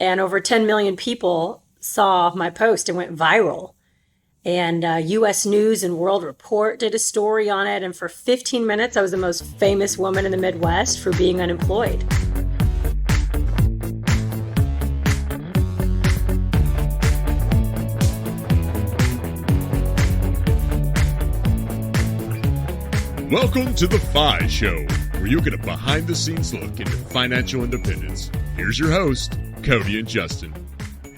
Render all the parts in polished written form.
And over 10 million people saw my post and went viral. And U.S. News and World Report did a story on it. And for 15 minutes, I was the most famous woman in the Midwest for being unemployed. Welcome to The Fi Show, where you get a behind-the-scenes look into financial independence. Here's your host, Cody and Justin.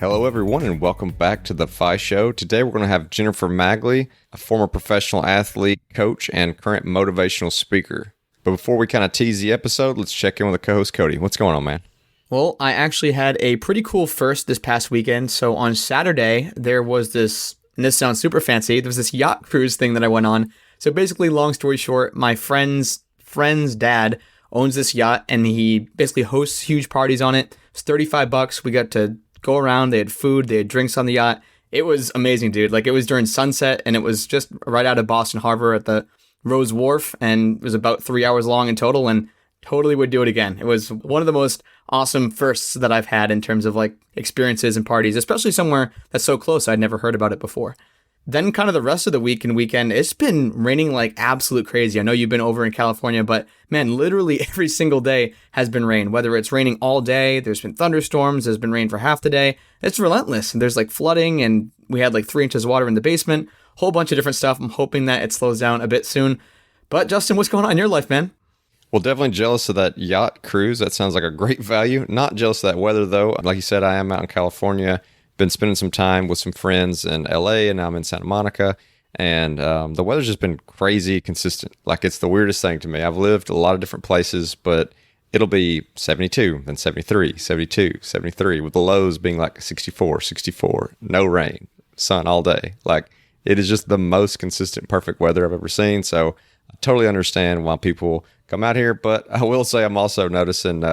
Hello, everyone, and welcome back to The Fi Show. Today, we're going to have Jennifer Magley, a former professional athlete, coach, and current motivational speaker. But before we kind of tease the episode, let's check in with the co-host, Cody. What's going on, man? Well, I actually had a pretty cool first this past weekend. So on Saturday, there was this, and this sounds super fancy, there was this yacht cruise thing that I went on. So basically, long story short, my friend's dad owns this yacht, and he basically hosts huge parties on it. It's $35. We got to go around. They had food. They had drinks on the yacht. It was amazing, dude. Like, it was during sunset, and it was just right out of Boston Harbor at the Rose Wharf, and it was about 3 hours long in total, and totally would do it again. It was one of the most awesome firsts that I've had in terms of, like, experiences and parties, especially somewhere that's so close. I'd never heard about it before. Then kind of the rest of the week and weekend, it's been raining like absolute crazy. I know you've been over in California, but man, literally every single day has been rain. Whether it's raining all day, there's been thunderstorms, there's been rain for half the day. It's relentless. And there's like flooding, and we had like 3 inches of water in the basement. Whole bunch of different stuff. I'm hoping that it slows down a bit soon. But Justin, what's going on in your life, man? Well, definitely jealous of that yacht cruise. That sounds like a great value. Not jealous of that weather, though. Like you said, I am out in California. Been spending some time with some friends in LA, and now I'm in Santa Monica, and the weather's just been crazy consistent. Like, it's the weirdest thing to me. I've lived a lot of different places, but it'll be 72, then 73, 72, 73, with the lows being like 64, 64, no rain, sun all day. Like, it is just the most consistent, perfect weather I've ever seen. So I totally understand why people come out here, but I will say I'm also noticing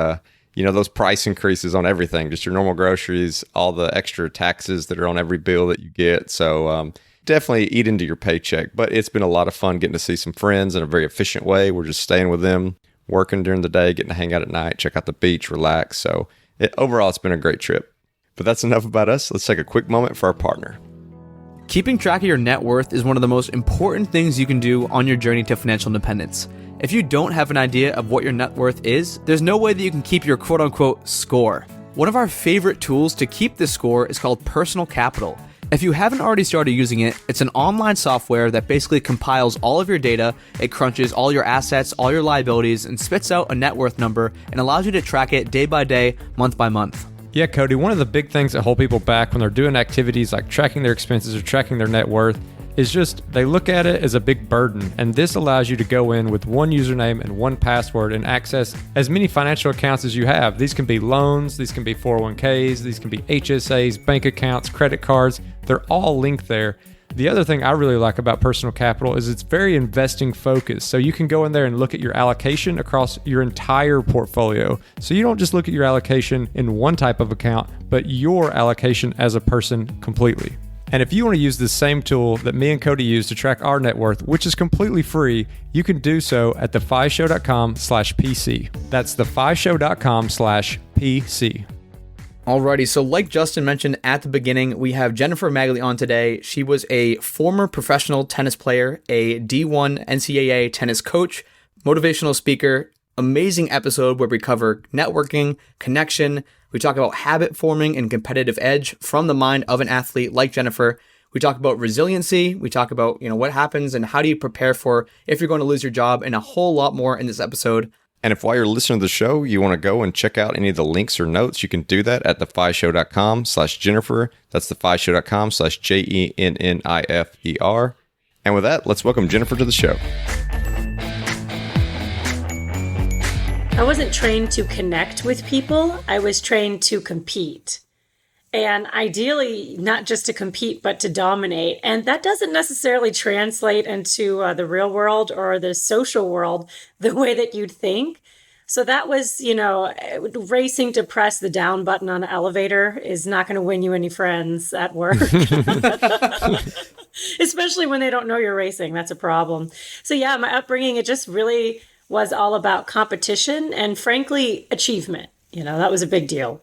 those price increases on everything, just your normal groceries, all the extra taxes that are on every bill that you get. So definitely eat into your paycheck. But it's been a lot of fun getting to see some friends in a very efficient way. We're just staying with them, working during the day, getting to hang out at night, check out the beach, relax. So overall, it's been a great trip. But that's enough about us. Let's take a quick moment for our partner. Keeping track of your net worth is one of the most important things you can do on your journey to financial independence. If you don't have an idea of what your net worth is, there's no way that you can keep your quote-unquote score. One of our favorite tools to keep this score is called Personal Capital. If you haven't already started using it, it's an online software that basically compiles all of your data, it crunches all your assets, all your liabilities, and spits out a net worth number and allows you to track it day by day, month by month. Yeah, Cody, one of the big things that hold people back when they're doing activities like tracking their expenses or tracking their net worth is just they look at it as a big burden, and this allows you to go in with one username and one password and access as many financial accounts as you have. These can be loans, these can be 401ks, these can be HSAs, bank accounts, credit cards. They're all linked there. The other thing I really like about Personal Capital is it's very investing focused. So you can go in there and look at your allocation across your entire portfolio. So you don't just look at your allocation in one type of account, but your allocation as a person completely. And if you want to use the same tool that me and Cody use to track our net worth, which is completely free, you can do so at thefishow.com/PC. That's thefishow.com/PC. Alrighty, so like Justin mentioned at the beginning, we have Jennifer Magley on today. She was a former professional tennis player, a D1 NCAA tennis coach, motivational speaker. Amazing episode where we cover networking, connection. We talk about habit forming and competitive edge from the mind of an athlete like Jennifer. We talk about resiliency. We talk about, what happens and how do you prepare for if you're going to lose your job, and a whole lot more in this episode. And if while you're listening to the show, you want to go and check out any of the links or notes, you can do that at thefishow.com/Jennifer. That's thefishow.com/JENNIFER. And with that, let's welcome Jennifer to the show. I wasn't trained to connect with people. I was trained to compete. And ideally, not just to compete, but to dominate. And that doesn't necessarily translate into the real world or the social world the way that you'd think. So that was, racing to press the down button on an elevator is not going to win you any friends at work. Especially when they don't know you're racing. That's a problem. So yeah, my upbringing, it just really was all about competition and, frankly, achievement. That was a big deal.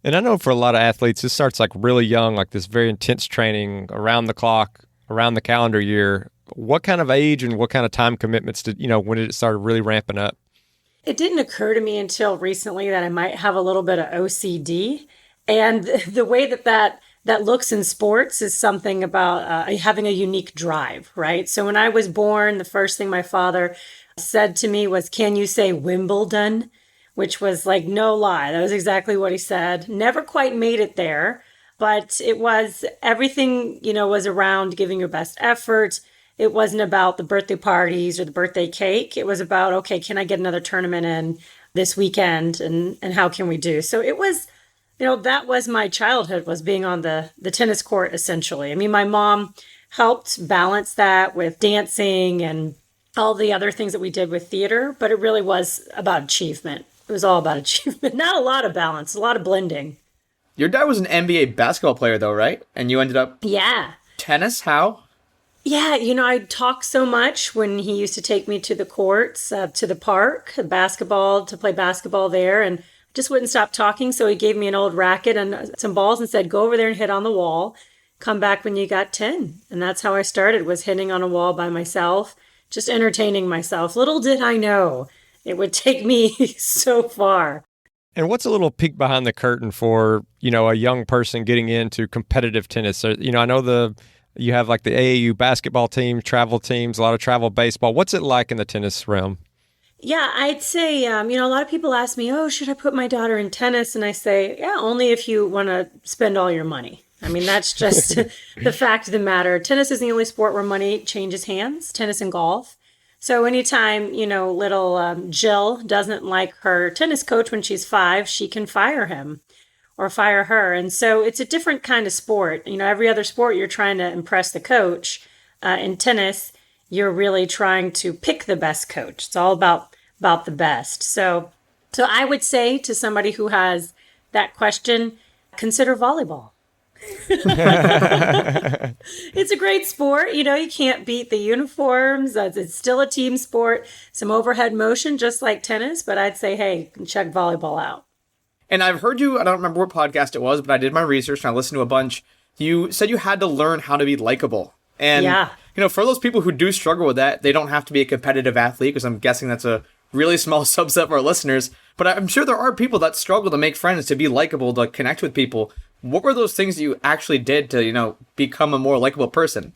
And I know for a lot of athletes, this starts like really young, like this very intense training around the clock, around the calendar year. What kind of age and what kind of time commitments did, when did it start really ramping up? It didn't occur to me until recently that I might have a little bit of OCD. And the way that looks in sports is something about having a unique drive, right? So when I was born, the first thing my father said to me was, "Can you say Wimbledon?" Which was like no lie. That was exactly what he said. Never quite made it there, but it was everything, was around giving your best effort. It wasn't about the birthday parties or the birthday cake. It was about, okay, can I get another tournament in this weekend and how can we do? So it was, that was my childhood, was being on the tennis court essentially. I mean, my mom helped balance that with dancing and all the other things that we did with theater, but it really was about achievement. It was all about achievement. Not a lot of balance, a lot of blending. Your dad was an NBA basketball player, though, right? And you ended up... Yeah. Tennis? How? Yeah, I'd talk so much when he used to take me to the courts, to the park, to play basketball there, and just wouldn't stop talking. So he gave me an old racket and some balls and said, go over there and hit on the wall. Come back when you got 10. And that's how I started, was hitting on a wall by myself, just entertaining myself. Little did I know it would take me so far. And what's a little peek behind the curtain for, a young person getting into competitive tennis? So, I know you have like the AAU basketball team, travel teams, a lot of travel baseball. What's it like in the tennis realm? Yeah, I'd say, a lot of people ask me, oh, should I put my daughter in tennis? And I say, yeah, only if you want to spend all your money. I mean, that's just the fact of the matter. Tennis is the only sport where money changes hands, tennis and golf. So anytime, little Jill doesn't like her tennis coach when she's 5, she can fire him or fire her. And so it's a different kind of sport. Every other sport, you're trying to impress the coach. In tennis, you're really trying to pick the best coach. It's all about the best. So I would say to somebody who has that question, consider volleyball. It's a great sport. You can't beat the uniforms. It's still a team sport. Some overhead motion, just like tennis. But I'd say, hey, check volleyball out. And I've heard you, I don't remember what podcast it was, but I did my research and I listened to a bunch. You said you had to learn how to be likable. And, yeah. For those people who do struggle with that, they don't have to be a competitive athlete, because I'm guessing that's a really small subset of our listeners. But I'm sure there are people that struggle to make friends, to be likable, to connect with people. What were those things that you actually did to, become a more likable person?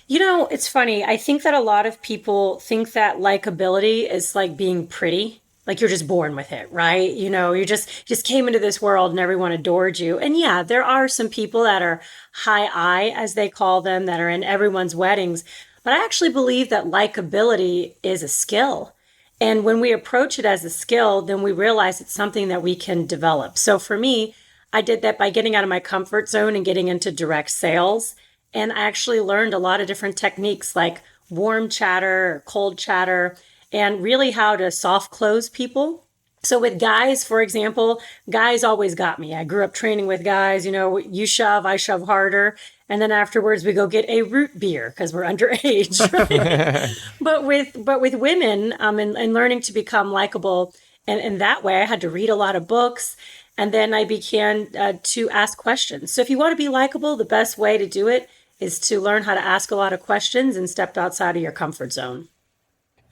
It's funny. I think that a lot of people think that likability is like being pretty. Like you're just born with it, right? You just came into this world and everyone adored you. And yeah, there are some people that are high I, as they call them, that are in everyone's weddings. But I actually believe that likability is a skill. And when we approach it as a skill, then we realize it's something that we can develop. So for me, I did that by getting out of my comfort zone and getting into direct sales. And I actually learned a lot of different techniques like warm chatter or cold chatter, and really how to soft close people. So with guys, for example, guys always got me. I grew up training with guys, you shove, I shove harder. And then afterwards we go get a root beer because we're underage. Right? but with women, and learning to become likable, and in that way I had to read a lot of books. And then I began to ask questions. So if you want to be likable, the best way to do it is to learn how to ask a lot of questions and step outside of your comfort zone.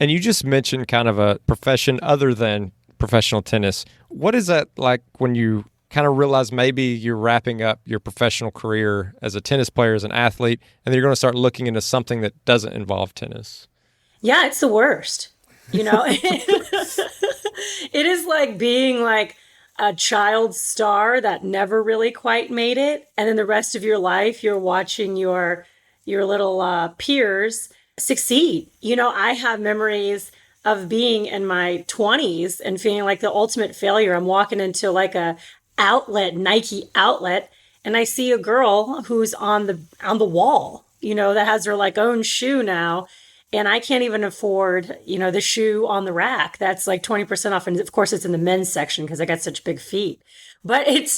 And you just mentioned kind of a profession other than professional tennis. What is that like when you kind of realize maybe you're wrapping up your professional career as a tennis player, as an athlete, and then you're going to start looking into something that doesn't involve tennis? Yeah, it's the worst. It is like being like a child star that never really quite made it. And then the rest of your life, you're watching your little peers succeed. I have memories of being in my 20s and feeling like the ultimate failure. I'm walking into like a Nike outlet, and I see a girl who's on the wall, that has her like own shoe now. And I can't even afford, the shoe on the rack. That's like 20% off. And of course it's in the men's section because I got such big feet. But it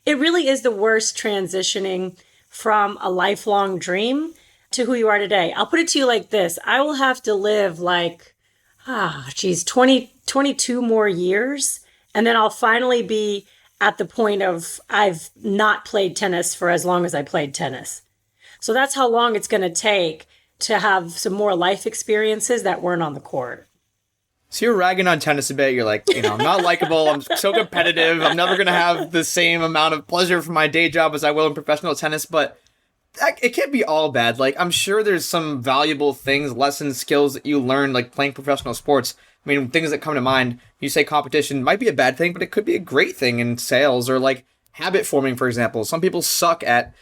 really is the worst transitioning from a lifelong dream to who you are today. I'll put it to you like this. I will have to live like, 22 more years. And then I'll finally be at the point of I've not played tennis for as long as I played tennis. So that's how long it's going to take to have some more life experiences that weren't on the court. So you're ragging on tennis a bit. You're like, I'm not likable. I'm so competitive. I'm never going to have the same amount of pleasure from my day job as I will in professional tennis. But it can't be all bad. Like, I'm sure there's some valuable things, lessons, skills that you learn, like playing professional sports. I mean, things that come to mind, you say competition might be a bad thing, but it could be a great thing in sales or like habit forming, for example. Some people suck at,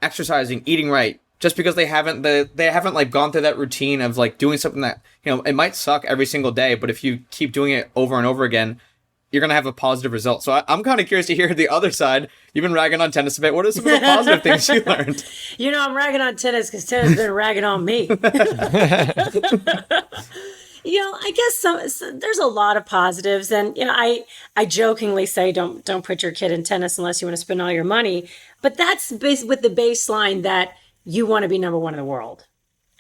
exercising, eating right, just because they haven't like gone through that routine of like doing something that, it might suck every single day, but if you keep doing it over and over again, you're going to have a positive result. So I'm kind of curious to hear the other side. You've been ragging on tennis a bit. What are some of the positive things you learned? I'm ragging on tennis because tennis has been ragging on me. I guess there's a lot of positives. And, I jokingly say, don't put your kid in tennis unless you want to spend all your money. But that's with the baseline that you want to be number one in the world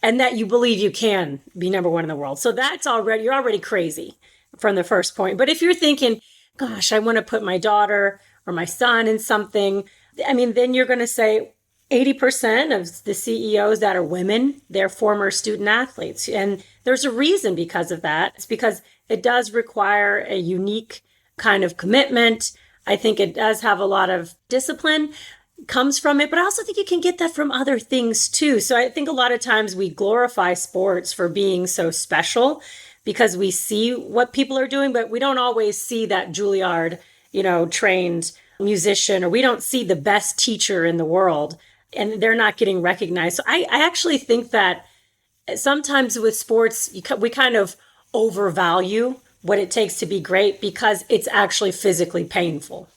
and that you believe you can be number one in the world. So you're already crazy from the first point. But if you're thinking, gosh, I want to put my daughter or my son in something, then you're going to say 80% of the CEOs that are women, they're former student athletes. And there's a reason because of that. It's because it does require a unique kind of commitment. I think it does have a lot of discipline comes from it, but I also think you can get that from other things too. So I think a lot of times we glorify sports for being so special because we see what people are doing, but we don't always see that Juilliard, trained musician, or we don't see the best teacher in the world and they're not getting recognized. So I actually think that sometimes with sports, we kind of overvalue what it takes to be great because it's actually physically painful.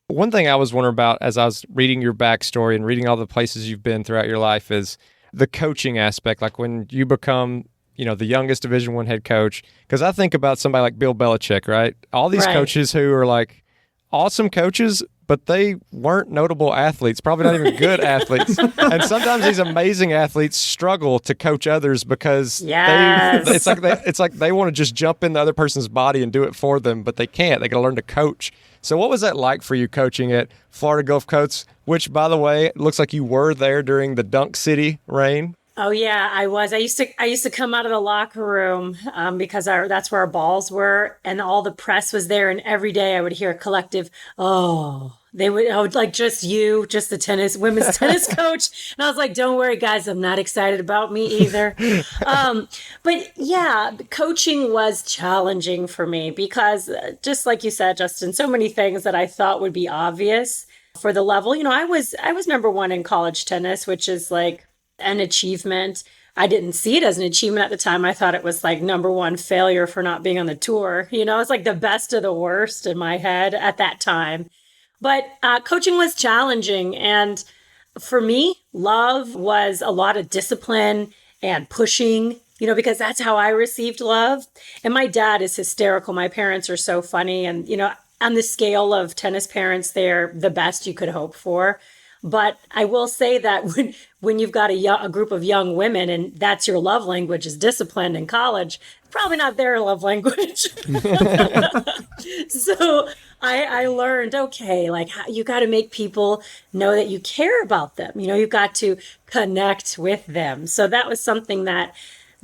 One thing I was wondering about as I was reading your backstory and reading all the places you've been throughout your life is the coaching aspect. Like when you become, the youngest Division I head coach, because I think about somebody like Bill Belichick, right? All these coaches who are like awesome coaches, but they weren't notable athletes, probably not even good athletes. And sometimes these amazing athletes struggle to coach others because it's like they want to just jump in the other person's body and do it for them, but they can't. They got to learn to coach. So what was that like for you coaching at Florida Gulf Coast, which, by the way, it looks like you were there during the Dunk City reign? Oh yeah, I was. I used to come out of the locker room because that's where our balls were, and all the press was there. And every day I would hear a collective, "Oh." I would like just the women's tennis coach. And I was like, don't worry, guys, I'm not excited about me either. But yeah, coaching was challenging for me because just like you said, Justin, so many things that I thought would be obvious for the level. I was number one in college tennis, which is like an achievement. I didn't see it as an achievement at the time. I thought it was like number one failure for not being on the tour. It's like the best of the worst in my head at that time. But coaching was challenging. And for me, love was a lot of discipline and pushing, because that's how I received love. And my dad is hysterical. My parents are so funny. And, on the scale of tennis parents, they're the best you could hope for. But I will say that when you've got a group of young women and that's your love language is discipline in college, probably not their love language. So I learned, okay, like you got to make people know that you care about them. You've got to connect with them. So that was something that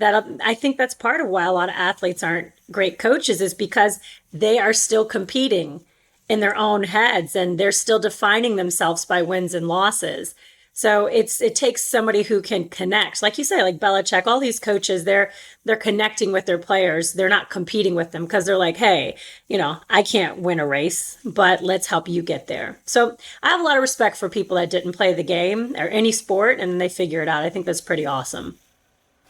I think that's part of why a lot of athletes aren't great coaches is because they are still competing in their own heads and they're still defining themselves by wins and losses. So it takes somebody who can connect. Like you say, like Belichick, all these coaches, they're connecting with their players. They're not competing with them because they're like, hey, I can't win a race, but let's help you get there. So I have a lot of respect for people that didn't play the game or any sport and they figure it out. I think that's pretty awesome.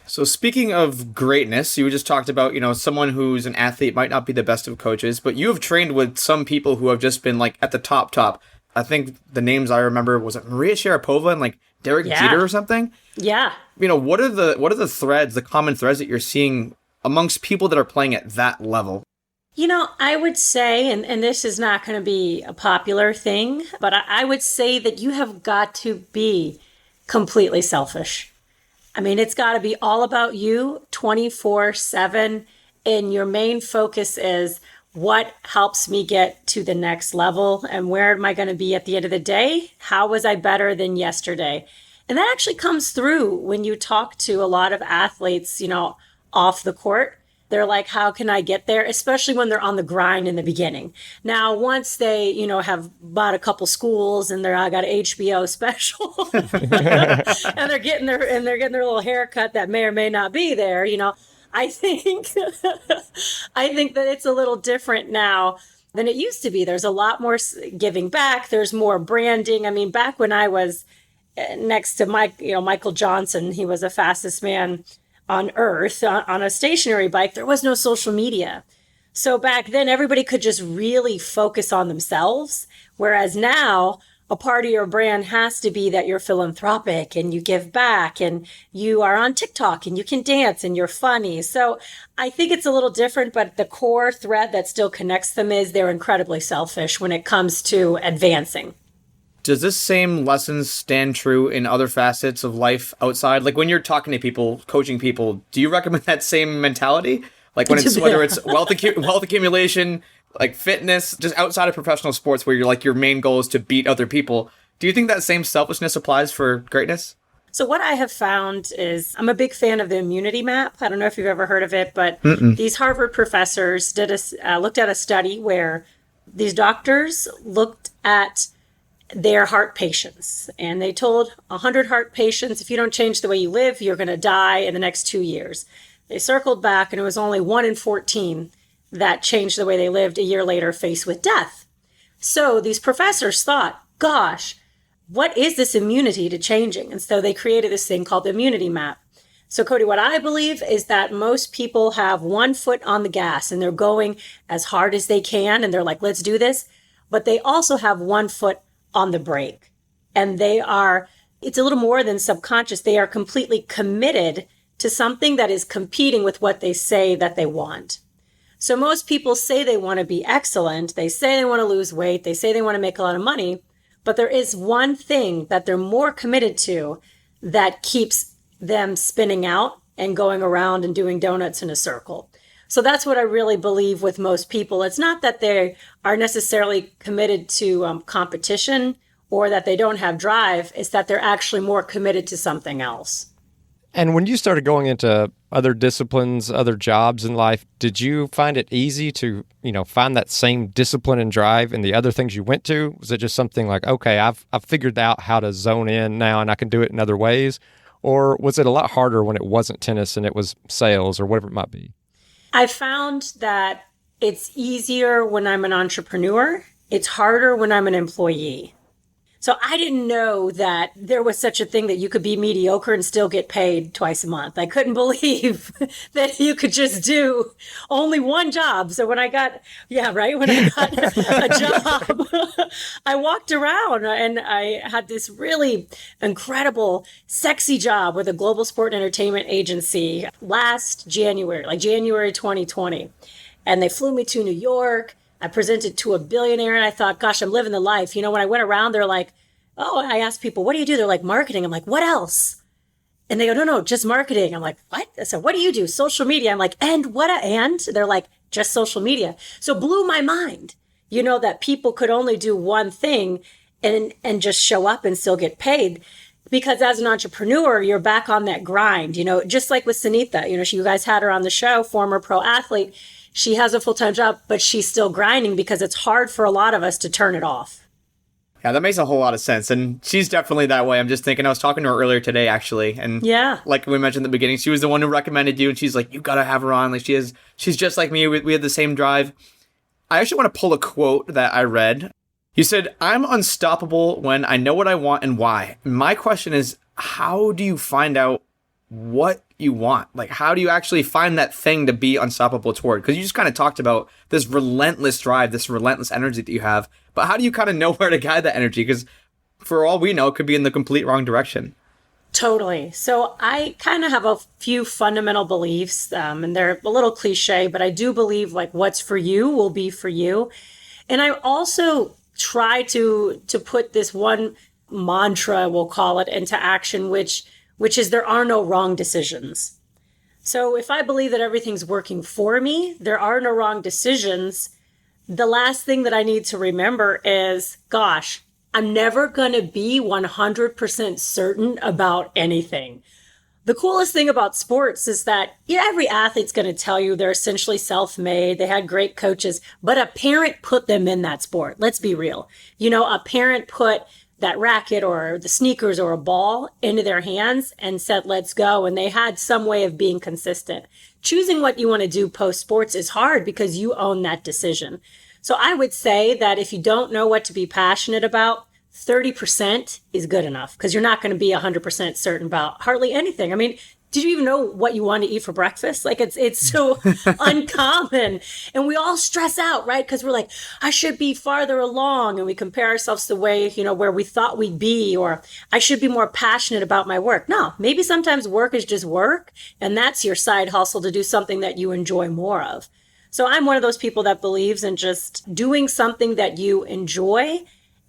So speaking of greatness, you just talked about, someone who's an athlete might not be the best of coaches, but you have trained with some people who have just been like at the top. I think the names I remember, was it Maria Sharapova and like Derek Jeter or something? Yeah. What are the threads, the common threads that you're seeing amongst people that are playing at that level? I would say, and this is not going to be a popular thing, but I would say that you have got to be completely selfish. It's got to be all about you 24/7. And your main focus is, what helps me get to the next level and where am I going to be at the end of the day? How was I better than yesterday? And that actually comes through when you talk to a lot of athletes, off the court. They're like, how can I get there? Especially when they're on the grind in the beginning. Now, once they, have bought a couple schools and I got an HBO special and they're getting their little haircut that may or may not be there, I think I think that it's a little different now than it used to be. There's a lot more giving back. There's more branding. I mean, back when I was next to Michael Johnson, he was the fastest man on earth on a stationary bike. There was no social media. So back then, everybody could just really focus on themselves. Whereas now, a part of your brand has to be that you're philanthropic and you give back and you are on TikTok and you can dance and you're funny. So I think it's a little different, but the core thread that still connects them is they're incredibly selfish when it comes to advancing. Does this same lessons stand true in other facets of life outside? Like when you're talking to people, coaching people, do you recommend that same mentality? Like when it's whether it's wealth accumulation, like fitness, just outside of professional sports where you're like your main goal is to beat other people. Do you think that same selfishness applies for greatness? So what I have found is I'm a big fan of the immunity map. I don't know if you've ever heard of it, but these Harvard professors looked at a study where these doctors looked at their heart patients. And they told 100 heart patients, if you don't change the way you live, you're going to die in the next 2 years. They circled back and it was only 1 in 14 that changed the way they lived a year later faced with death. So these professors thought, gosh, what is this immunity to changing? And so they created this thing called the immunity map. So Cody, what I believe is that most people have 1 foot on the gas and they're going as hard as they can. And they're like, let's do this. But they also have 1 foot on the brake. And it's a little more than subconscious. They are completely committed to something that is competing with what they say that they want. So most people say they want to be excellent. They say they want to lose weight. They say they want to make a lot of money. But there is one thing that they're more committed to that keeps them spinning out and going around and doing donuts in a circle. So that's what I really believe with most people. It's not that they are necessarily committed to competition or that they don't have drive. It's that they're actually more committed to something else. And when you started going into other disciplines, other jobs in life, did you find it easy to, find that same discipline and drive in the other things you went to? Was it just something like, okay, I've figured out how to zone in now and I can do it in other ways? Or was it a lot harder when it wasn't tennis and it was sales or whatever it might be? I found that it's easier when I'm an entrepreneur. It's harder when I'm an employee. So I didn't know that there was such a thing that you could be mediocre and still get paid twice a month. I couldn't believe that you could just do only one job. So when I got a job, I walked around and I had this really incredible, sexy job with a global sport and entertainment agency last January, like January 2020. And they flew me to New York. I presented to a billionaire and I thought, gosh, I'm living the life. When I went around, they're like, oh, I asked people, what do you do? They're like, marketing. I'm like, what else? And they go, no, just marketing. I'm like, what? I said, what do you do? Social media. I'm like, and what? And they're like, just social media. So blew my mind, that people could only do one thing and just show up and still get paid. Because as an entrepreneur, you're back on that grind, just like with Sunitha, you guys had her on the show, former pro athlete. She has a full-time job, but she's still grinding because it's hard for a lot of us to turn it off. Yeah, that makes a whole lot of sense. And she's definitely that way. I'm just thinking, I was talking to her earlier today, actually. And yeah, like we mentioned in the beginning, she was the one who recommended you. And she's like, you got to have her on. Like she's just like me. We had the same drive. I actually want to pull a quote that I read. You said, I'm unstoppable when I know what I want and why. My question is, how do you find out what you want? Like, how do you actually find that thing to be unstoppable toward? Because you just kind of talked about this relentless drive, this relentless energy that you have. But how do you kind of know where to guide that energy? Because for all we know, it could be in the complete wrong direction. Totally. So I kind of have a few fundamental beliefs, and they're a little cliche, but I do believe like what's for you will be for you. And I also try to put this one mantra, we'll call it, into action, which is there are no wrong decisions. So if I believe that everything's working for me, there are no wrong decisions, the last thing that I need to remember is, gosh, I'm never going to be 100% certain about anything. The coolest thing about sports is that every athlete's going to tell you they're essentially self-made. They had great coaches, but a parent put them in that sport. Let's be real. A parent put that racket or the sneakers or a ball into their hands and said, let's go. And they had some way of being consistent. Choosing what you want to do post sports is hard because you own that decision. So I would say that if you don't know what to be passionate about, 30% is good enough because you're not going to be 100% certain about hardly anything. I mean, did you even know what you want to eat for breakfast? Like it's so uncommon, and we all stress out, right? Because we're like, I should be farther along, and we compare ourselves to the way, where we thought we'd be, or I should be more passionate about my work. No, maybe sometimes work is just work, and that's your side hustle to do something that you enjoy more of. So I'm one of those people that believes in just doing something that you enjoy,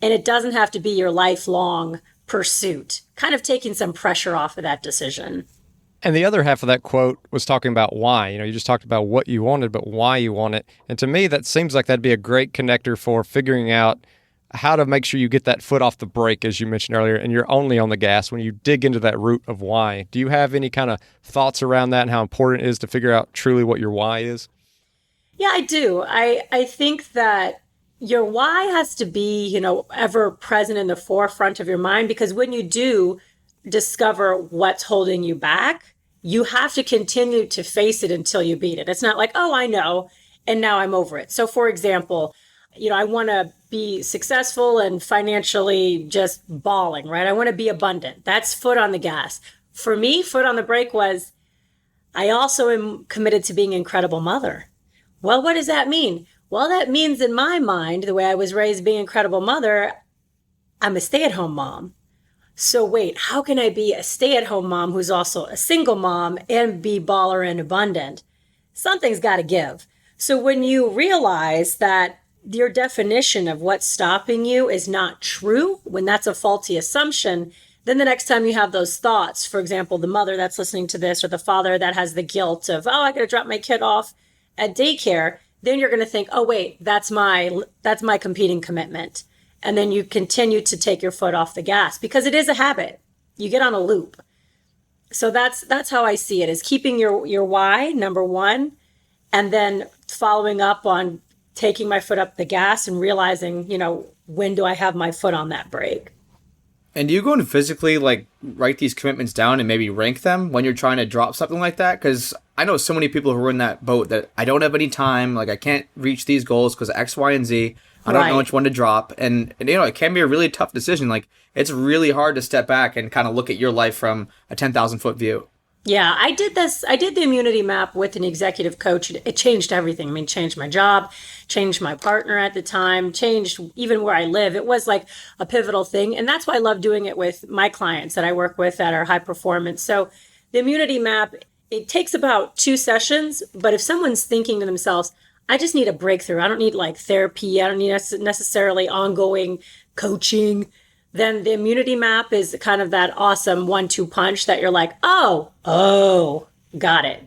and it doesn't have to be your lifelong pursuit, kind of taking some pressure off of that decision. And the other half of that quote was talking about why. You just talked about what you wanted, but why you want it. And to me, that seems like that'd be a great connector for figuring out how to make sure you get that foot off the brake, as you mentioned earlier, and you're only on the gas when you dig into that root of why. Do you have any kind of thoughts around that and how important it is to figure out truly what your why is? Yeah, I do. I think that your why has to be, ever present in the forefront of your mind, because when you do discover what's holding you back, you have to continue to face it until you beat it. It's not like, oh, I know, and now I'm over it. So for example, I want to be successful and financially just balling, right? I want to be abundant. That's foot on the gas. For me, foot on the brake was, I also am committed to being an incredible mother. Well, what does that mean? Well, that means in my mind, the way I was raised being an incredible mother, I'm a stay-at-home mom. So wait, how can I be a stay-at-home mom who's also a single mom and be baller and abundant? Something's got to give. So when you realize that your definition of what's stopping you is not true, when that's a faulty assumption, then the next time you have those thoughts, for example, the mother that's listening to this or the father that has the guilt of, oh, I got to drop my kid off at daycare, then you're going to think, oh, wait, that's my competing commitment. And then you continue to take your foot off the gas because it is a habit. You get on a loop. So that's how I see it, is keeping your why, number one, and then following up on taking my foot up the gas and realizing, when do I have my foot on that brake? And do you go and physically write these commitments down and maybe rank them when you're trying to drop something like that? Because I know so many people who are in that boat that I don't have any time, I can't reach these goals because of X, Y, and Z. I don't know which one to drop. And it can be a really tough decision. It's really hard to step back and kind of look at your life from a 10,000 foot view. Yeah, I did the immunity map with an executive coach. It changed everything. I mean, changed my job, changed my partner at the time, changed even where I live. It was like a pivotal thing. And that's why I love doing it with my clients that I work with that are high performance. So the immunity map, it takes about 2 sessions. But if someone's thinking to themselves, I just need a breakthrough, I don't need therapy, I don't need necessarily ongoing coaching, then the immunity map is kind of that awesome 1-2 punch that you're like, oh, got it.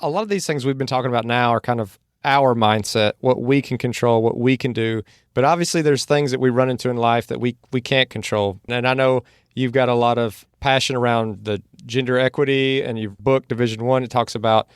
A lot of these things we've been talking about now are kind of our mindset, what we can control, what we can do. But obviously there's things that we run into in life that we can't control. And I know you've got a lot of passion around the gender equity, and you've booked Division I. It talks about,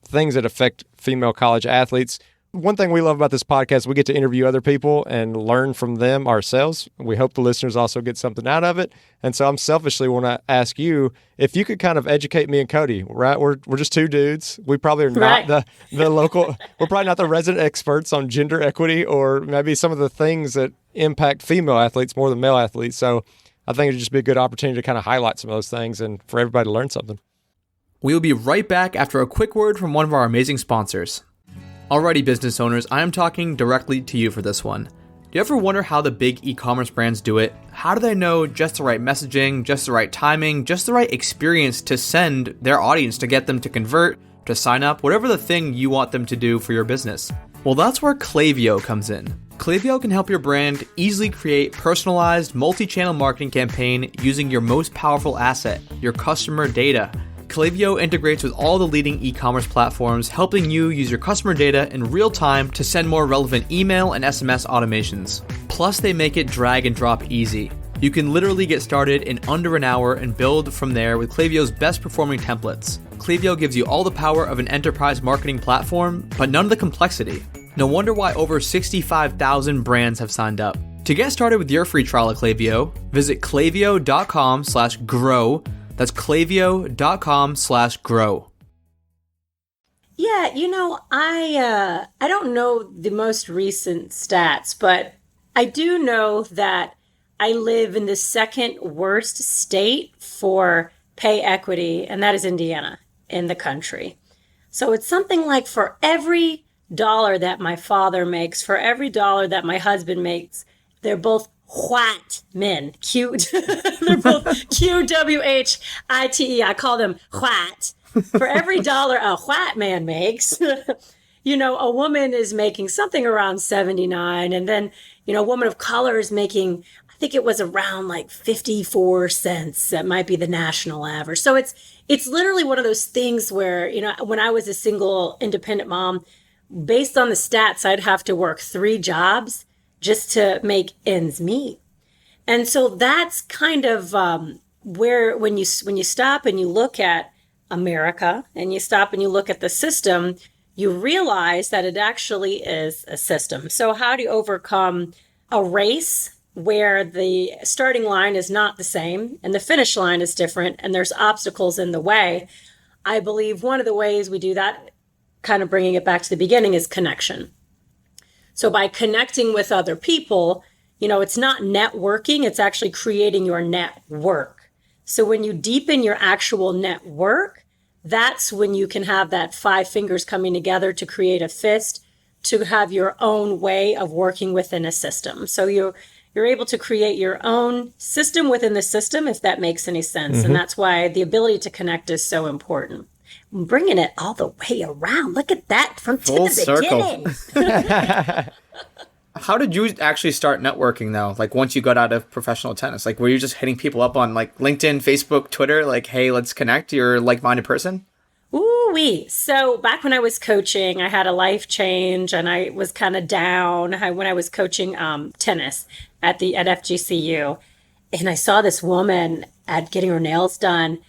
things that affect female college athletes. One thing we love about this podcast, we get to interview other people and learn from them ourselves. We hope the listeners also get something out of it. And so I'm selfishly want to ask you if you could kind of educate me and Cody, right? We're just 2 dudes. We probably are not the local, we're probably not the resident experts on gender equity or maybe some of the things that impact female athletes more than male athletes. So I think it'd just be a good opportunity to kind of highlight some of those things and for everybody to learn something. We will be right back after a quick word from one of our amazing sponsors. Alrighty, business owners, I am talking directly to you for this one. Do you ever wonder how the big e-commerce brands do it? How do they know just the right messaging, just the right timing, just the right experience to send their audience to get them to convert, to sign up, whatever the thing you want them to do for your business? Well, that's where Klaviyo comes in. Klaviyo can help your brand easily create personalized multi-channel marketing campaign using your most powerful asset, your customer data. Klaviyo integrates with all the leading e-commerce platforms, helping you use your customer data in real time to send more relevant email and SMS automations. Plus, they make it drag and drop easy. You can literally get started in under an hour and build from there with Klaviyo's best performing templates. Klaviyo gives you all the power of an enterprise marketing platform, but none of the complexity. No wonder why over 65,000 brands have signed up. To get started with your free trial of Klaviyo, visit klaviyo.com/grow. That's klaviyo.com/grow. Yeah, I don't know the most recent stats, but I do know that I live in the second worst state for pay equity, and that is Indiana in the country. So it's something like for every dollar that my father makes, for every dollar that my husband makes, they're both white men. Cute. They're both QWHITE. I call them white. For every dollar a white man makes, a woman is making something around 79. And then, a woman of color is making, I think it was around like 54 cents. That might be the national average. So it's literally one of those things where, when I was a single independent mom, based on the stats, I'd have to work 3 jobs just to make ends meet. And so that's kind of where when you stop and you look at America and you stop and you look at the system, you realize that it actually is a system. So how do you overcome a race where the starting line is not the same and the finish line is different and there's obstacles in the way? I believe one of the ways we do that, kind of bringing it back to the beginning, is connection. So by connecting with other people, it's not networking, it's actually creating your network. So when you deepen your actual network, that's when you can have that 5 fingers coming together to create a fist, to have your own way of working within a system. So you're able to create your own system within the system, if that makes any sense. And that's why the ability to connect is so important. I'm bringing it all the way around. Look at that from Full to the beginning. How did you actually start networking though? Like once you got out of professional tennis, like were you just hitting people up on like LinkedIn, Facebook, Twitter, like, hey, let's connect, you're a like-minded person? Ooh-wee. So back when I was coaching, I had a life change and I was kind of down when I was coaching tennis at FGCU. And I saw this woman getting her nails done.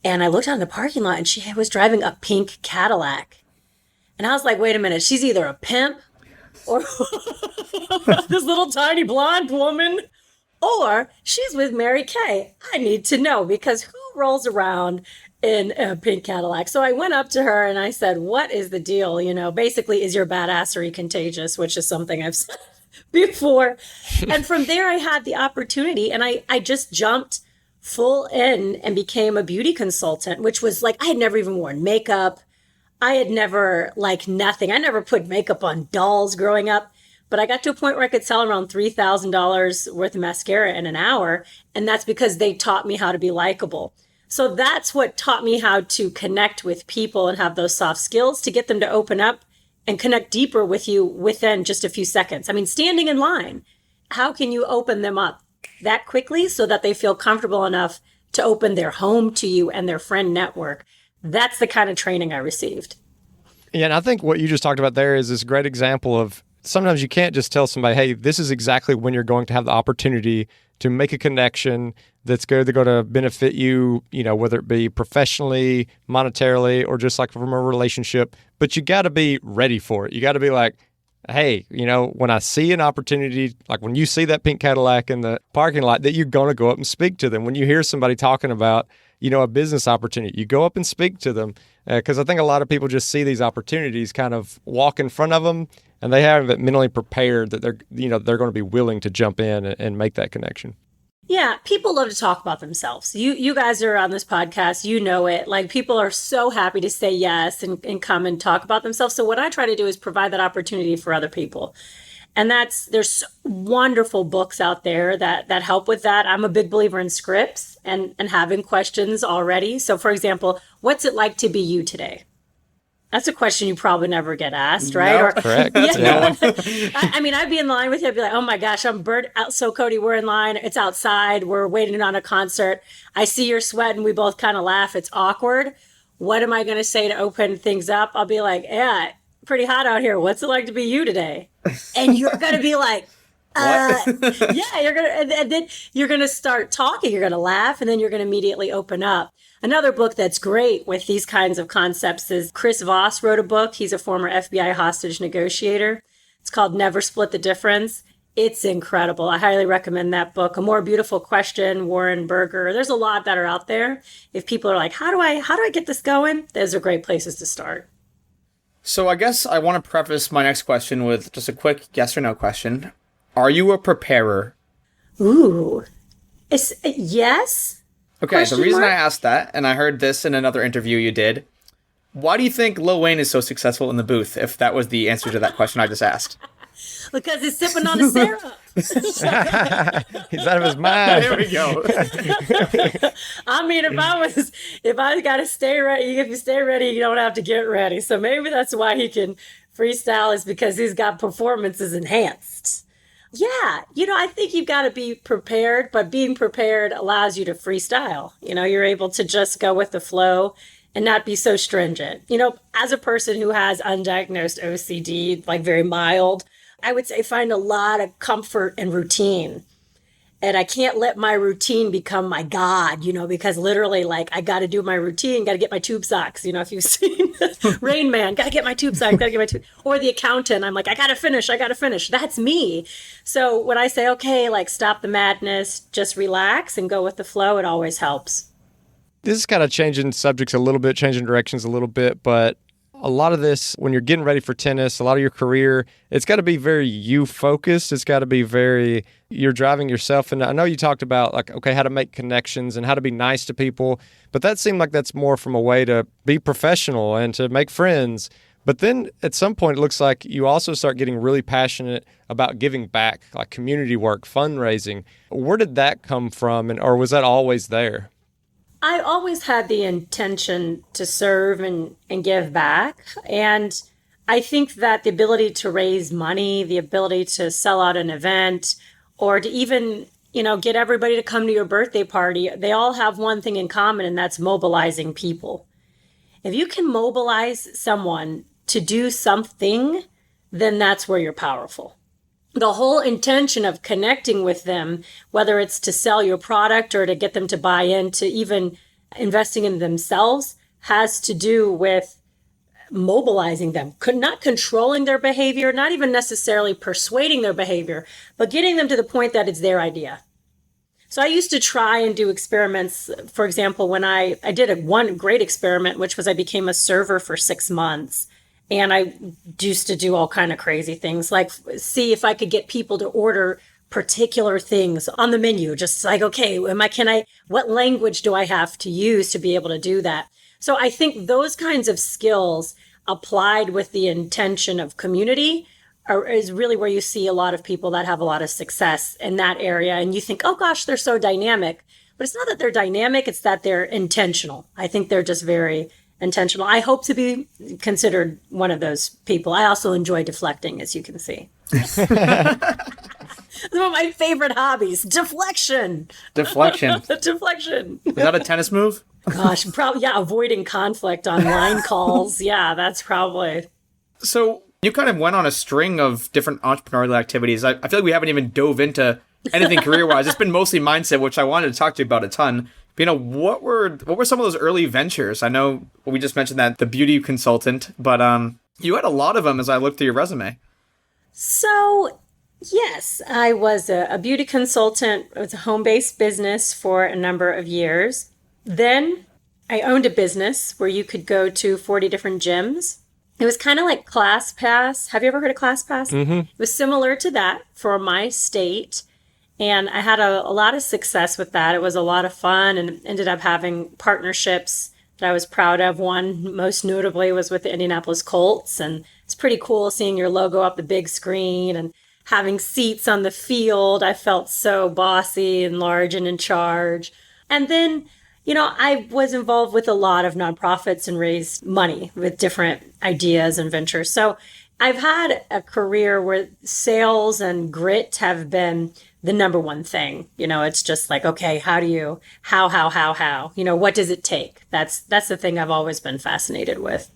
And I looked out in the parking lot and she was driving a pink Cadillac. And I was like, wait a minute, she's either a pimp or this little tiny blonde woman, or she's with Mary Kay. I need to know, because who rolls around in a pink Cadillac? So I went up to her and I said, what is the deal? Basically, is your badassery contagious? Which is something I've said before. And from there, I had the opportunity and I just jumped full in and became a beauty consultant, which was like, I had never even worn makeup. I had never, nothing. I never put makeup on dolls growing up, but I got to a point where I could sell around $3,000 worth of mascara in an hour. And that's because they taught me how to be likable. So that's what taught me how to connect with people and have those soft skills to get them to open up and connect deeper with you within just a few seconds. I mean, standing in line, how can you open them up that quickly so that they feel comfortable enough to open their home to you and their friend network? That's the kind of training I received. Yeah, and I think what you just talked about there is this great example of sometimes you can't just tell somebody, hey, this is exactly when you're going to have the opportunity to make a connection that's going to benefit you, whether it be professionally, monetarily, or just like from a relationship. But you got to be ready for it. You got to be like, hey, when I see an opportunity, like when you see that pink Cadillac in the parking lot, that you're going to go up and speak to them. When you hear somebody talking about, a business opportunity, you go up and speak to them. Because I think a lot of people just see these opportunities kind of walk in front of them and they haven't mentally prepared that they're going to be willing to jump in and make that connection. Yeah, people love to talk about themselves. You guys are on this podcast, it. Like, people are so happy to say yes and come and talk about themselves. So what I try to do is provide that opportunity for other people. And there's wonderful books out there that help with that. I'm a big believer in scripts and having questions already. So for example, what's it like to be you today? That's a question you probably never get asked, right? No. Or, Correct. yeah. I mean, I'd be in line with you. I'd be like, oh my gosh, I'm burnt out. So Cody, we're in line. It's outside. We're waiting on a concert. I see you're sweating. We both kind of laugh. It's awkward. What am I going to say to open things up? I'll be like, yeah, pretty hot out here. What's it like to be you today? And you're going to be like, yeah, you're going to, and then you're going to start talking. You're going to laugh, and then you're going to immediately open up. Another book that's great with these kinds of concepts is Chris Voss wrote a book. He's a former FBI hostage negotiator. It's called Never Split the Difference. It's incredible. I highly recommend that book. A More Beautiful Question, Warren Berger. There's a lot that are out there. If people are like, how do I get this going? Those are great places to start. So I guess I want to preface my next question with just a quick yes or no question. Are you a preparer? Ooh. Yes. Okay, Question the reason mark? I asked that, and I heard this in another interview you did, why do you think Lil Wayne is so successful in the booth, if that was the answer to that question I just asked? Because he's sipping on the syrup. He's out of his mind. There we go. I mean, if I got to stay ready, if you stay ready, you don't have to get ready. So maybe that's why he can freestyle, is because he's got performances enhanced. Yeah, I think you've got to be prepared, but being prepared allows you to freestyle. You're able to just go with the flow and not be so stringent. As a person who has undiagnosed OCD, like very mild, I would say find a lot of comfort in routine. And I can't let my routine become my God, because literally, like, I got to do my routine, got to get my tube socks. If you've seen Rain Man, got to get my tube socks, got to get my tube. Or The Accountant, I'm like, I got to finish. That's me. So when I say, okay, like, stop the madness, just relax and go with the flow, it always helps. This is kind of changing subjects a little bit, changing directions a little bit, but a lot of this, when you're getting ready for tennis, a lot of your career, it's got to be very you focused. It's got to be you're driving yourself. And I know you talked about, like, okay, how to make connections and how to be nice to people, but that seemed like that's more from a way to be professional and to make friends. But then at some point, it looks like you also start getting really passionate about giving back, like community work, fundraising. Where did that come from? Or was that always there? I always had the intention to serve and give back. And I think that the ability to raise money, the ability to sell out an event, or to even, get everybody to come to your birthday party, they all have one thing in common, and that's mobilizing people. If you can mobilize someone to do something, then that's where you're powerful. The whole intention of connecting with them, whether it's to sell your product or to get them to buy into even investing in themselves, has to do with mobilizing them, not controlling their behavior, not even necessarily persuading their behavior, but getting them to the point that it's their idea. So I used to try and do experiments. For example, when I did one great experiment, which was I became a server for 6 months. And I used to do all kind of crazy things, like see if I could get people to order particular things on the menu. Just like, okay, what language do I have to use to be able to do that? So I think those kinds of skills applied with the intention of community is really where you see a lot of people that have a lot of success in that area. And you think, oh gosh, they're so dynamic. But it's not that they're dynamic, it's that they're intentional. I think they're just very intentional. I hope to be considered one of those people. I also enjoy deflecting, as you can see. One of my favorite hobbies, deflection. Deflection. Deflection. Is that a tennis move? Gosh, probably, yeah, avoiding conflict on line calls. Yeah, that's probably. So you kind of went on a string of different entrepreneurial activities. I feel like we haven't even dove into anything career-wise. It's been mostly mindset, which I wanted to talk to you about a ton. What were some of those early ventures? I know we just mentioned that the beauty consultant, but you had a lot of them as I looked through your resume. So, yes, I was a beauty consultant. It was a home-based business for a number of years. Then I owned a business where you could go to 40 different gyms. It was kind of like ClassPass. Have you ever heard of ClassPass? Mm-hmm. It was similar to that for my state. And I had a lot of success with that. It was a lot of fun and ended up having partnerships that I was proud of. One, most notably, was with the Indianapolis Colts. And it's pretty cool seeing your logo up the big screen and having seats on the field. I felt so bossy and large and in charge. And then, I was involved with a lot of nonprofits and raised money with different ideas and ventures. So I've had a career where sales and grit have been the number one thing. It's just like, okay, how, what does it take? That's the thing I've always been fascinated with.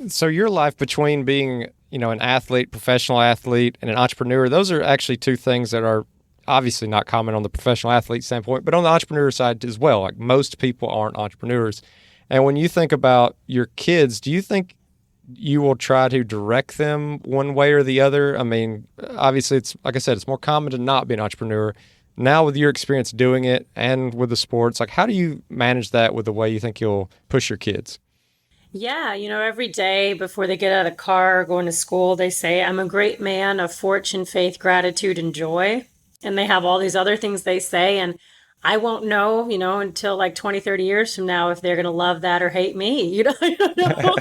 So your life between being, an athlete, professional athlete, and an entrepreneur, those are actually two things that are obviously not common on the professional athlete standpoint, but on the entrepreneur side as well. Like most people aren't entrepreneurs. And when you think about your kids, do you think you will try to direct them one way or the other? I mean, obviously, it's like I said, it's more common to not be an entrepreneur. Now, with your experience doing it and with the sports, like how do you manage that with the way you think you'll push your kids? Yeah, every day before they get out of the car going to school, they say, I'm a great man of fortune, faith, gratitude, and joy. And they have all these other things they say. And I won't know, until like 20, 30 years from now if they're going to love that or hate me. I don't know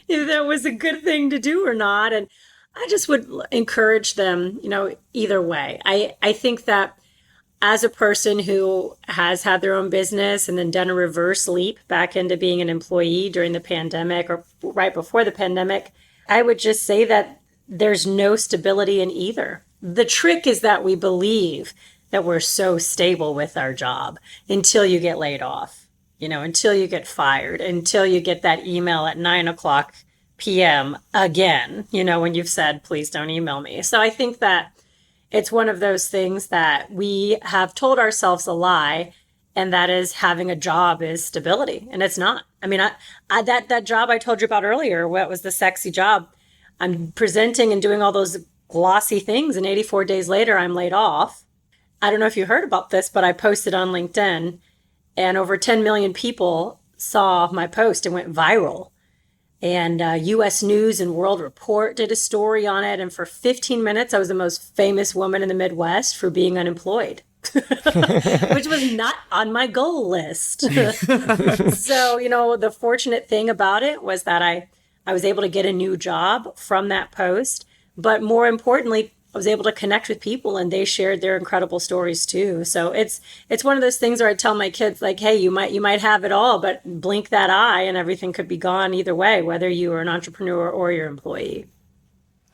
if that was a good thing to do or not. And I just would encourage them, either way. I think that as a person who has had their own business and then done a reverse leap back into being an employee during the pandemic or right before the pandemic, I would just say that there's no stability in either. The trick is that we believe that we're so stable with our job until you get laid off, until you get fired, until you get that email at 9:00 p.m. again, when you've said, please don't email me. So I think that it's one of those things that we have told ourselves a lie, and that is having a job is stability. And it's not. I mean, that job I told you about earlier, what was the sexy job? I'm presenting and doing all those glossy things, and 84 days later, I'm laid off. I don't know if you heard about this, but I posted on LinkedIn, and over 10 million people saw my post. It went viral. And U.S. News and World Report did a story on it. And for 15 minutes, I was the most famous woman in the Midwest for being unemployed, which was not on my goal list. So, the fortunate thing about it was that I was able to get a new job from that post. But more importantly, I was able to connect with people, and they shared their incredible stories too. So it's one of those things where I tell my kids, like, hey, you might have it all, but blink that eye and everything could be gone either way, whether you are an entrepreneur or your employee.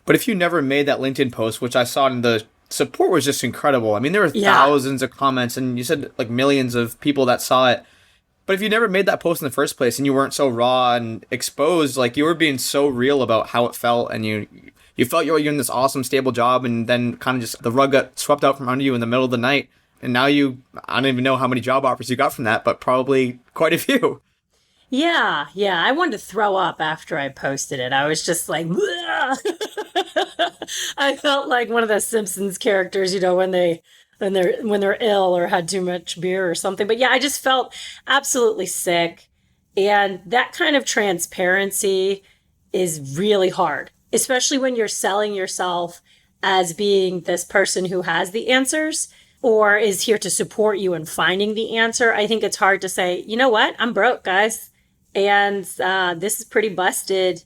But if you never made that LinkedIn post, which I saw, in the support was just incredible. I mean, there were thousands of comments, and you said like millions of people that saw it. But if you never made that post in the first place and you weren't so raw and exposed, like you were being so real about how it felt, and you felt you're in this awesome, stable job, and then kind of just the rug got swept out from under you in the middle of the night. And now I don't even know how many job offers you got from that, but probably quite a few. Yeah. I wanted to throw up after I posted it. I was just like, I felt like one of the Simpsons characters, when they're ill or had too much beer or something. But yeah, I just felt absolutely sick. And that kind of transparency is really hard, especially when you're selling yourself as being this person who has the answers or is here to support you in finding the answer. I think it's hard to say, you know what, I'm broke, guys. And this is pretty busted.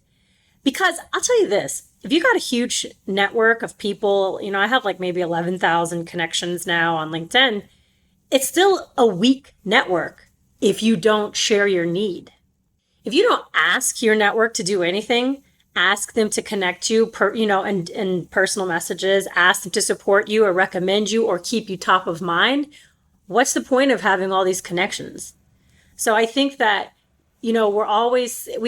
Because I'll tell you this, if you got a huge network of people, I have like maybe 11,000 connections now on LinkedIn. It's still a weak network if you don't share your need. If you don't ask your network to do anything, ask them to connect you, in personal messages, ask them to support you or recommend you or keep you top of mind. What's the point of having all these connections? So I think that, we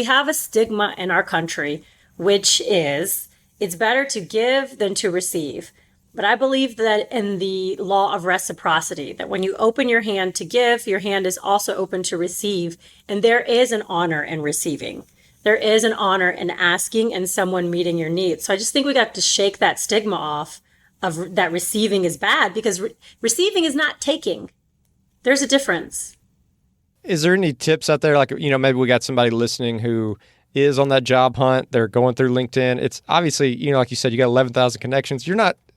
have a stigma in our country, which is it's better to give than to receive. But I believe that in the law of reciprocity, that when you open your hand to give, your hand is also open to receive. And there is an honor in receiving. There is an honor in asking and someone meeting your needs. So I just think we got to shake that stigma off of that receiving is bad, because receiving is not taking. There's a difference. Is there any tips out there? Like, maybe we got somebody listening who is on that job hunt. They're going through LinkedIn. It's obviously, like you said, you got 11,000 connections.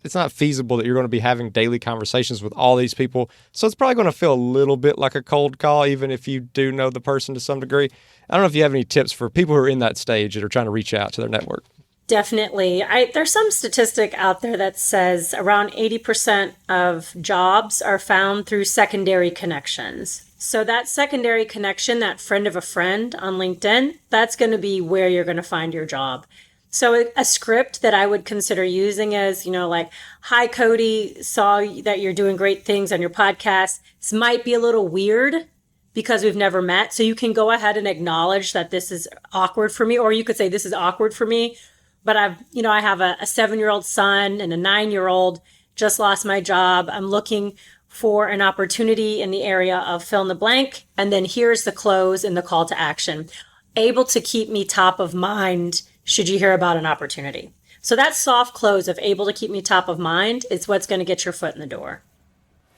It's not feasible that you're going to be having daily conversations with all these people. So it's probably going to feel a little bit like a cold call, even if you do know the person to some degree. I don't know if you have any tips for people who are in that stage that are trying to reach out to their network. Definitely. There's some statistic out there that says around 80% of jobs are found through secondary connections. So that secondary connection, that friend of a friend on LinkedIn, that's going to be where you're going to find your job. So a script that I would consider using is, like, hi, Cody, saw that you're doing great things on your podcast. This might be a little weird because we've never met. So you can go ahead and acknowledge that this is awkward for me, or you could say this is awkward for me. But I have a 7-year-old son and a 9-year-old, just lost my job. I'm looking for an opportunity in the area of fill in the blank. And then here's the close and the call to action. Able to keep me top of mind should you hear about an opportunity. So that soft close of able to keep me top of mind is what's going to get your foot in the door.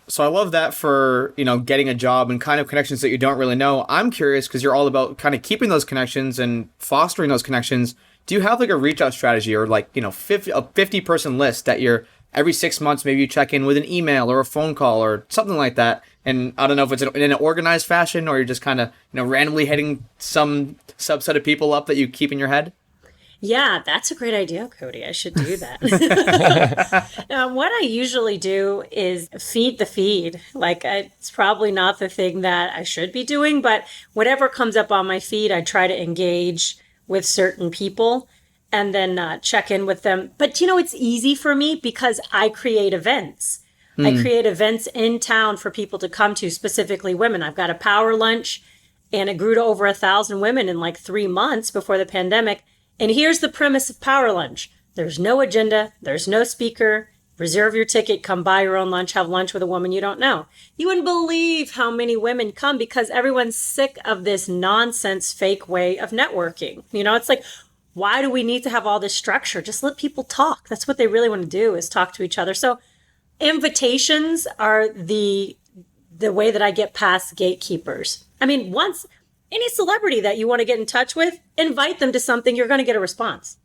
So I love that for, getting a job and kind of connections that you don't really know. I'm curious because you're all about kind of keeping those connections and fostering those connections. Do you have like a reach out strategy or like, a 50-person list that you're every 6 months, maybe you check in with an email or a phone call or something like that? And I don't know if it's in an organized fashion or you're just kind of, randomly hitting some subset of people up that you keep in your head? Yeah, that's a great idea, Cody. I should do that. What I usually do is feed the feed. Like, it's probably not the thing that I should be doing, but whatever comes up on my feed, I try to engage with certain people and then check in with them. But, it's easy for me because I create events. I create events in town for people to come to, specifically women. I've got a power lunch, and it grew to over 1,000 women in like 3 months before the pandemic. And here's the premise of Power Lunch. There's no agenda. There's no speaker. Reserve your ticket. Come buy your own lunch. Have lunch with a woman you don't know. You wouldn't believe how many women come because everyone's sick of this nonsense fake way of networking. It's like, why do we need to have all this structure? Just let people talk. That's what they really want to do, is talk to each other. So invitations are the way that I get past gatekeepers. I mean, once any celebrity that you want to get in touch with, invite them to something, you're going to get a response.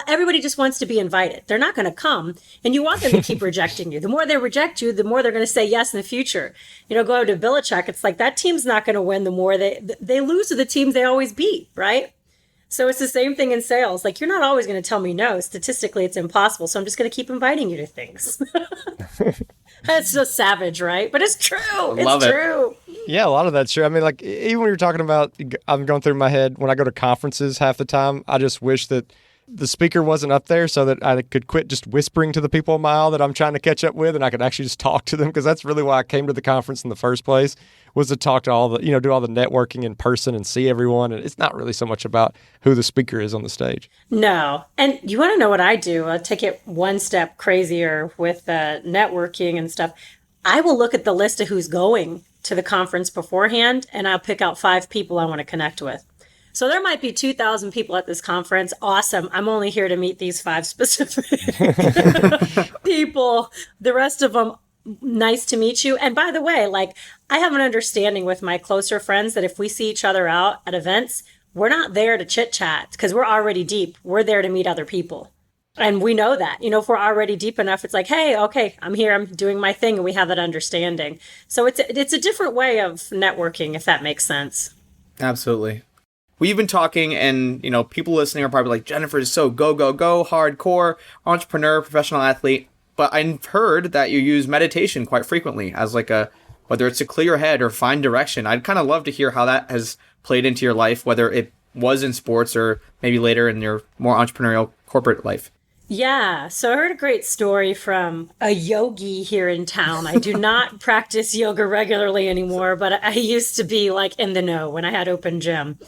Everybody just wants to be invited. They're not going to come, and you want them to keep rejecting you. The more they reject you, the more they're going to say yes in the future. Go to Belichick. It's like that team's not going to win the more they lose to the teams they always beat, right? So it's the same thing in sales. Like, you're not always going to tell me no. Statistically, it's impossible. So I'm just going to keep inviting you to things. That's so savage, right? But it's true. It's true. Yeah, a lot of that's true. I mean, like, even when you're talking about, I'm going through my head, when I go to conferences half the time, I just wish that the speaker wasn't up there so that I could quit just whispering to the people a mile that I'm trying to catch up with, and I could actually just talk to them, because that's really why I came to the conference in the first place, was to talk to all the, do all the networking in person and see everyone. And it's not really so much about who the speaker is on the stage. No. And you want to know what I do? I'll take it one step crazier with networking and stuff. I will look at the list of who's going to the conference beforehand, and I'll pick out 5 people I want to connect with. So there might be 2,000 people at this conference. Awesome. I'm only here to meet these 5 specific people. The rest of them, nice to meet you. And by the way, like, I have an understanding with my closer friends that if we see each other out at events, we're not there to chit chat because we're already deep. We're there to meet other people. And we know that, if we're already deep enough, it's like, hey, okay, I'm here, I'm doing my thing. And we have that understanding. So it's a different way of networking, if that makes sense. Absolutely. We've been talking, and, people listening are probably like, Jennifer is so go, go, go, hardcore, entrepreneur, professional athlete. But I've heard that you use meditation quite frequently as like whether it's to clear your head or find direction. I'd kind of love to hear how that has played into your life, whether it was in sports or maybe later in your more entrepreneurial corporate life. Yeah, so I heard a great story from a yogi here in town. I do not practice yoga regularly anymore, but I used to be like in the know when I had open gym.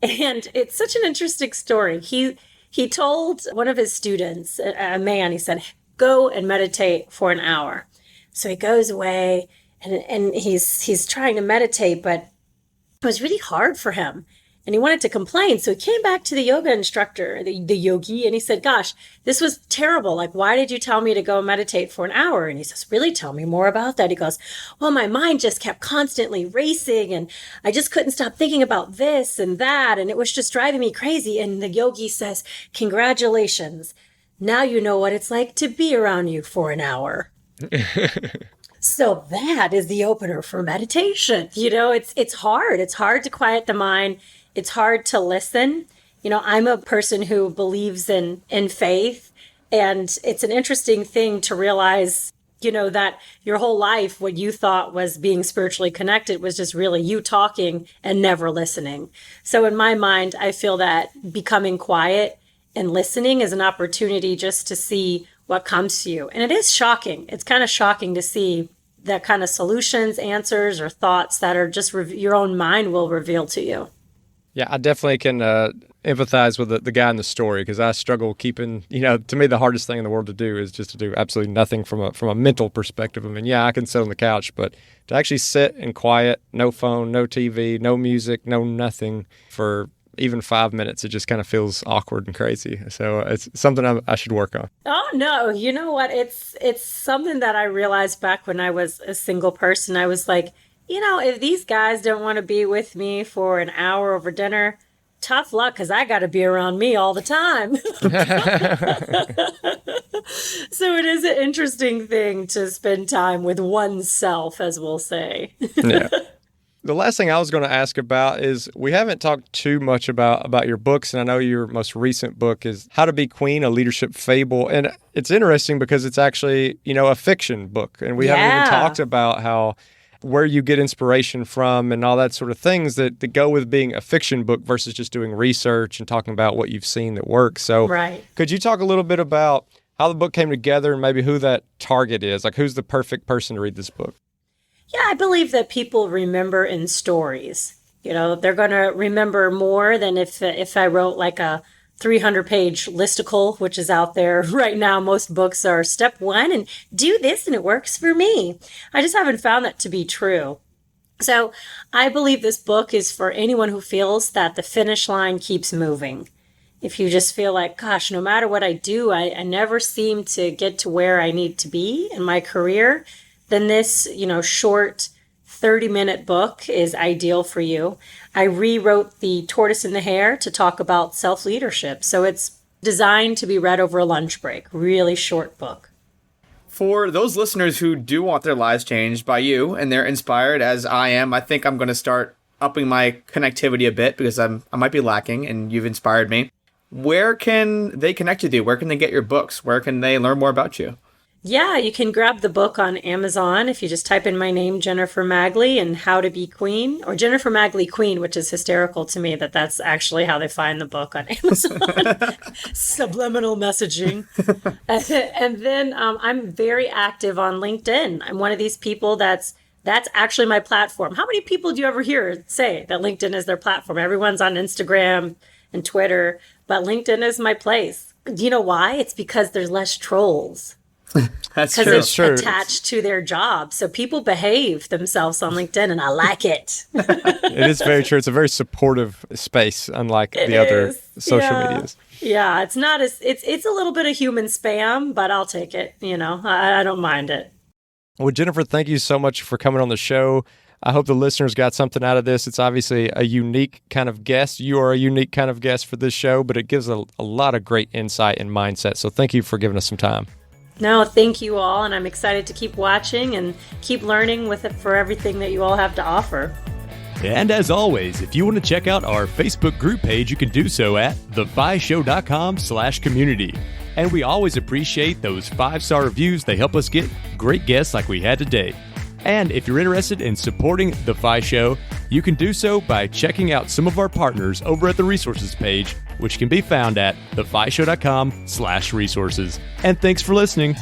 And it's such an interesting story. He told one of his students, a man, he said, go and meditate for an hour. So he goes away and he's trying to meditate, but it was really hard for him. And he wanted to complain. So he came back to the yoga instructor, the yogi, and he said, gosh, this was terrible. Like, why did you tell me to go meditate for an hour? And he says, really, tell me more about that. He goes, well, my mind just kept constantly racing, and I just couldn't stop thinking about this and that. And it was just driving me crazy. And the yogi says, congratulations. Now you know what it's like to be around you for an hour. So that is the opener for meditation. It's hard. It's hard to quiet the mind. It's hard to listen. I'm a person who believes in faith. And it's an interesting thing to realize, that your whole life, what you thought was being spiritually connected was just really you talking and never listening. So in my mind, I feel that becoming quiet and listening is an opportunity just to see what comes to you. And it is shocking. It's kind of shocking to see the kind of solutions, answers, or thoughts that are just your own mind will reveal to you. Yeah, I definitely can empathize with the guy in the story, because I struggle keeping, to me, the hardest thing in the world to do is just to do absolutely nothing from a mental perspective. I mean, yeah, I can sit on the couch, but to actually sit in quiet, no phone, no TV, no music, no nothing for even 5 minutes, it just kind of feels awkward and crazy. So it's something I should work on. Oh, no. You know what? It's something that I realized back when I was a single person. I was like, if these guys don't want to be with me for an hour over dinner, tough luck, because I got to be around me all the time. So it is an interesting thing to spend time with oneself, as we'll say. Yeah. The last thing I was going to ask about is, we haven't talked too much about your books, and I know your most recent book is How to Be Queen, a Leadership Fable. And it's interesting because it's actually, a fiction book. And we haven't even talked about where you get inspiration from and all that sort of things that go with being a fiction book versus just doing research and talking about what you've seen that works. So Could you talk a little bit about how the book came together and maybe who that target is? Like, who's the perfect person to read this book? Yeah, I believe that people remember in stories. They're going to remember more than if I wrote like a 300-page listicle, which is out there right now. Most books are step 1 and do this and it works for me. I just haven't found that to be true. So I believe this book is for anyone who feels that the finish line keeps moving. If you just feel like, gosh, no matter what I do, I never seem to get to where I need to be in my career, then this, short 30-minute book is ideal for you. I rewrote The Tortoise and the Hare to talk about self-leadership. So it's designed to be read over a lunch break. Really short book. For those listeners who do want their lives changed by you and they're inspired as I am, I think I'm going to start upping my connectivity a bit because I might be lacking and you've inspired me. Where can they connect with you? Where can they get your books? Where can they learn more about you? Yeah, you can grab the book on Amazon if you just type in my name, Jennifer Magley, and How to Be Queen, or Jennifer Magley Queen, which is hysterical to me that's actually how they find the book on Amazon. Subliminal messaging. And then I'm very active on LinkedIn. I'm one of these people that's actually my platform. How many people do you ever hear say that LinkedIn is their platform? Everyone's on Instagram and Twitter, but LinkedIn is my place. Do you know why? It's because there's less trolls. That's true. Because it's attached to their job. So people behave themselves on LinkedIn, and I like it. It is very true. It's a very supportive space, unlike the other social medias. Yeah, it's not as it's a little bit of human spam, but I'll take it. I don't mind it. Well, Jennifer, thank you so much for coming on the show. I hope the listeners got something out of this. It's obviously a unique kind of guest. You are a unique kind of guest for this show, but it gives a lot of great insight and mindset. So thank you for giving us some time. No, thank you all, and I'm excited to keep watching and keep learning with it for everything that you all have to offer. And as always, if you want to check out our Facebook group page, you can do so at thefishow.com/community. And we always appreciate those 5-star reviews. They help us get great guests like we had today. And if you're interested in supporting The Fi Show, you can do so by checking out some of our partners over at the resources page, which can be found at thefishow.com/resources. And thanks for listening.